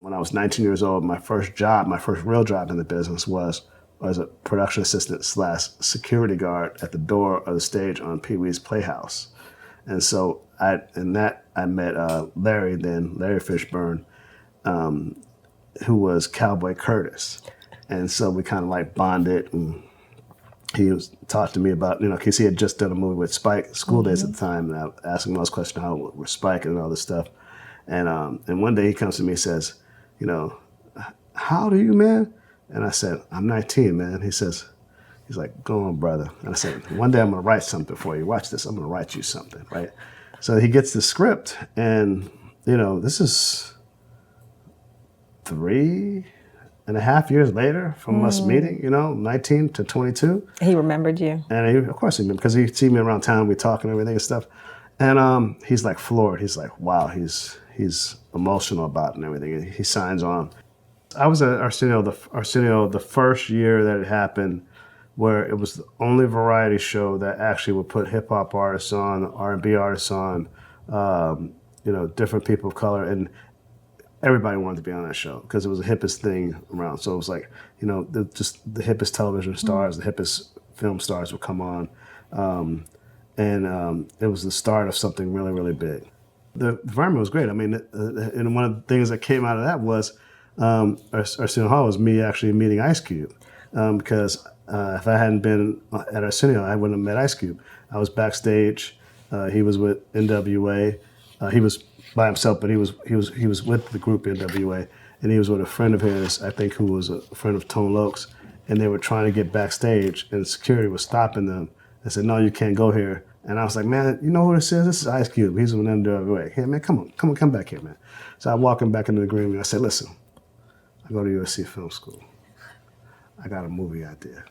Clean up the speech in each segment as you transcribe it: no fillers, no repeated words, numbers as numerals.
When I was 19 years old, my first job, my first real job in the business was as a production assistant slash security guard at the door of the stage on Pee Wee's Playhouse. And so I met Larry Fishburne, who was Cowboy Curtis. And so we kind of like bonded, and he was talking to me about, because he had just done a movie with Spike, School Days at the time, and I asked him all those questions, how we're Spike and all this stuff. And one day he comes to me and says, how old are you, man? And I said, I'm 19, man. He's like, go on, brother. And I said, one day I'm going to write something for you. Watch this. I'm going to write you something, right? So he gets the script, and, this is 3.5 years later from us meeting, 19 to 22. He remembered you. And of course he remembered, because he'd see me around town, we talk and everything and stuff. And he's like floored. He's like, wow, he's emotional about it and everything. And he signs on. I was at Arsenio the first year that it happened, where it was the only variety show that actually would put hip hop artists on, R&B artists on, different people of color, and everybody wanted to be on that show because it was the hippest thing around. So it was like, just the hippest television stars, the hippest film stars would come on, and it was the start of something really, really big. The environment was great. I mean, and one of the things that came out of that was Arsenio Hall was me actually meeting Ice Cube, because if I hadn't been at Arsenio, I wouldn't have met Ice Cube. I was backstage. He was with NWA. He was by himself, but he was with the group NWA, and he was with a friend of his, I think, who was a friend of Tone Loc's, and they were trying to get backstage, and security was stopping them. They said, "No, you can't go here." And I was like, "Man, you know who this is? This is Ice Cube. He's with NWA. Hey, man, come back here, man." So I walk him back into the green room. I said, "Listen, I go to USC Film School. I got a movie idea.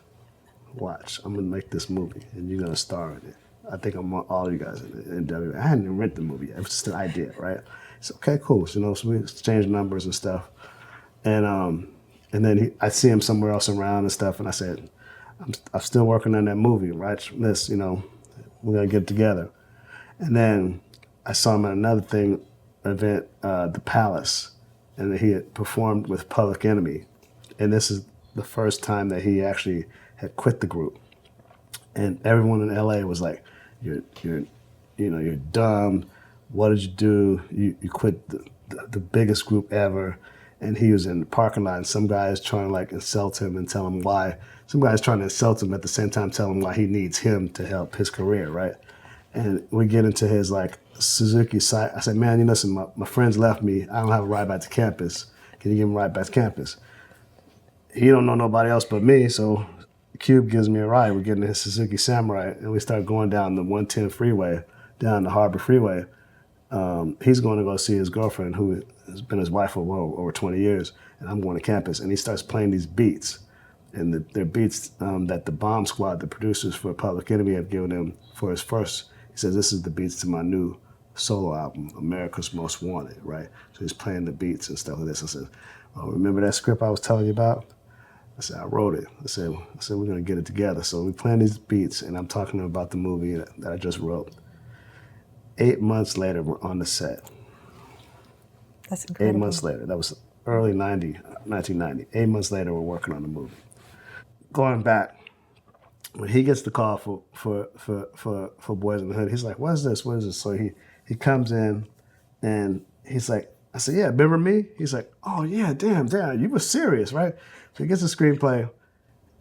Watch, I'm gonna make this movie, and you're gonna star in it. I think I want all you guys in NWA." I hadn't even written the movie yet. It was just an idea, right? It's okay, cool. So, so we exchanged numbers and stuff. And then I see him somewhere else around and stuff, and I said, I'm still working on that movie, right? This, we're gonna get together. And then I saw him at another event, the Palace, and he had performed with Public Enemy. And this is the first time that he actually had quit the group. And everyone in LA was like, you're dumb. What did you do? You quit the biggest group ever. And he was in the parking lot, and some guys trying to like insult him and tell him why. Some guys trying to insult him at the same time, tell him why he needs him to help his career, right? And we get into his like Suzuki site. I said, "Man, listen, my friends left me. I don't have a ride back to campus. Can you give me a ride back to campus?" He don't know nobody else but me, so Cube gives me a ride. We get in his Suzuki Samurai, and we start going down the 110 freeway, down the Harbor Freeway. He's going to go see his girlfriend, who has been his wife for over 20 years, and I'm going to campus. And he starts playing these beats, and they're beats that the Bomb Squad, the producers for Public Enemy, have given him for his first. He says, "This is the beats to my new solo album, America's Most Wanted," right? So he's playing the beats and stuff like this. I said, "Oh, remember that script I was telling you about?" I said, "I wrote it." I said, "We're going to get it together." So we playing these beats, and I'm talking to him about the movie that I just wrote. 8 months later, we're on the set. That's incredible. 8 months later. That was early 1990. 8 months later, we're working on the movie. Going back, when he gets the call for Boyz n the Hood, he's like, "What is this? What is this?" So he comes in, and he's like, I said, "Yeah, remember me?" He's like, "Oh, yeah, damn, you were serious, right?" So he gets the screenplay.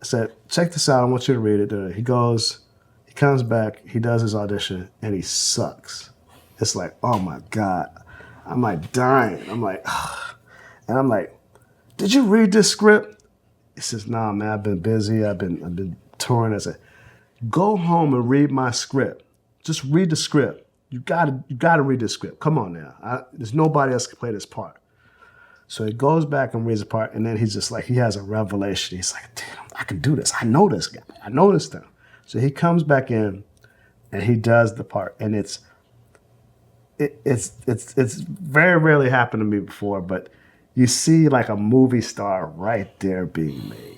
I said, "Check this out. I want you to read it." He goes, he comes back, he does his audition, and he sucks. It's like, oh my God. I'm like dying. I'm like, ugh. And I'm like, "Did you read this script?" He says, "Nah, man, I've been busy. I've been touring." I said, "Go home and read my script. Just read the script. You gotta read this script. Come on now. There's nobody else can play this part." So he goes back and reads the part, and then he's just like, he has a revelation. He's like, "Damn, I can do this. I know this guy. I know this thing." So he comes back in, and he does the part, and it's very rarely happened to me before, but you see like a movie star right there being made.